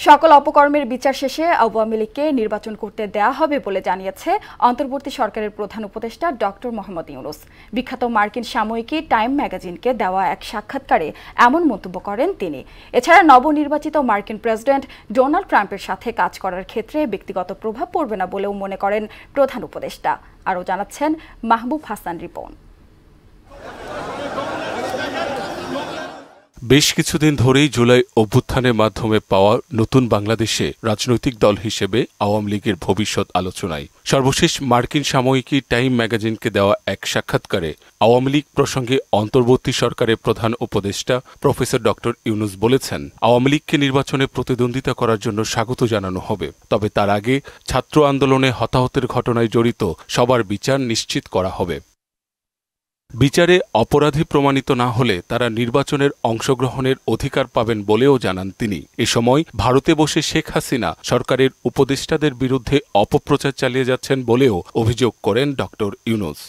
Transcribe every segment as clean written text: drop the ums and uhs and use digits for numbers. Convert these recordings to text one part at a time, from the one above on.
সকল অপকর্মের বিচার শেষে আওয়ামী লীগকে নির্বাচন করতে দেয়া হবে বলে জানিয়েছে অন্তর্বর্তী সরকারের প্রধান উপদেষ্টা ডক্টর মোহাম্মদ ইউনূস। বিখ্যাত মার্কিন সাময়িকী টাইম ম্যাগাজিনকে দেওয়া এক সাক্ষাৎকারে এমন মন্তব্য করেন তিনি। এছাড়া নবনির্বাচিত মার্কিন প্রেসিডেন্ট ডোনাল্ড ট্রাম্পের সাথে কাজ করার ক্ষেত্রে ব্যক্তিগত প্রভাব পড়বে না বলেও মনে করেন প্রধান উপদেষ্টা। আরও জানাচ্ছেন মাহবুব হাসান রিপন। বেশ কিছুদিন ধরেই জুলাই অভ্যুত্থানের মাধ্যমে পাওয়া নতুন বাংলাদেশে রাজনৈতিক দল হিসেবে আওয়ামী লীগের ভবিষ্যৎ আলোচনায় সর্বশেষ মার্কিন সাময়িকী টাইম ম্যাগাজিনকে দেওয়া এক সাক্ষাৎকারে আওয়ামী লীগ প্রসঙ্গে অন্তর্বর্তী সরকারের প্রধান উপদেষ্টা প্রফেসর ডক্টর ইউনূস বলেছেন, আওয়ামী লীগকে নির্বাচনে প্রতিদ্বন্দ্বিতা করার জন্য স্বাগত জানানো হবে, তবে তার আগে ছাত্র আন্দোলনে হতাহতের ঘটনায় জড়িত সবার বিচার নিশ্চিত করা হবে। বিচারে অপরাধী প্রমাণিত না হলে তারা নির্বাচনের অংশগ্রহণের অধিকার পাবেন বলেও জানান তিনি। এ সময় ভারতে বসে শেখ হাসিনা সরকারের উপদেষ্টাদের বিরুদ্ধে অপপ্রচার চালিয়ে যাচ্ছেন বলেও অভিযোগ করেন ডক্টর ইউনূস।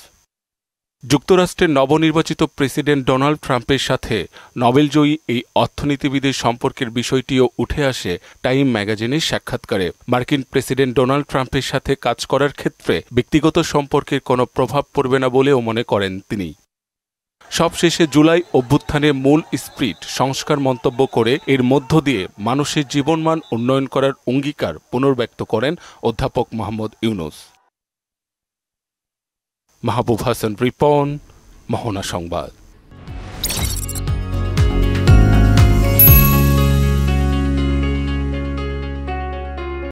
যুক্তরাষ্ট্রের নবনির্বাচিত প্রেসিডেন্ট ডোনাল্ড ট্রাম্পের সাথে নোবেলজয়ী এই অর্থনীতিবিদের সম্পর্কের বিষয়টিও উঠে আসে টাইম ম্যাগাজিনের সাক্ষাৎকারে। মার্কিন প্রেসিডেন্ট ডোনাল্ড ট্রাম্পের সাথে কাজ করার ক্ষেত্রে ব্যক্তিগত সম্পর্কের কোনো প্রভাব পড়বে না বলেও মনে করেন তিনি। সবশেষে জুলাই অভ্যুত্থানের মূল স্পিরিট সংস্কার মন্তব্য করে এর মধ্য দিয়ে মানুষের জীবনমান উন্নয়ন করার অঙ্গীকার পুনর্ব্যক্ত করেন অধ্যাপক মোহাম্মদ ইউনূস। মাহবুব হাসান রিপন, মোহনা সংবাদ।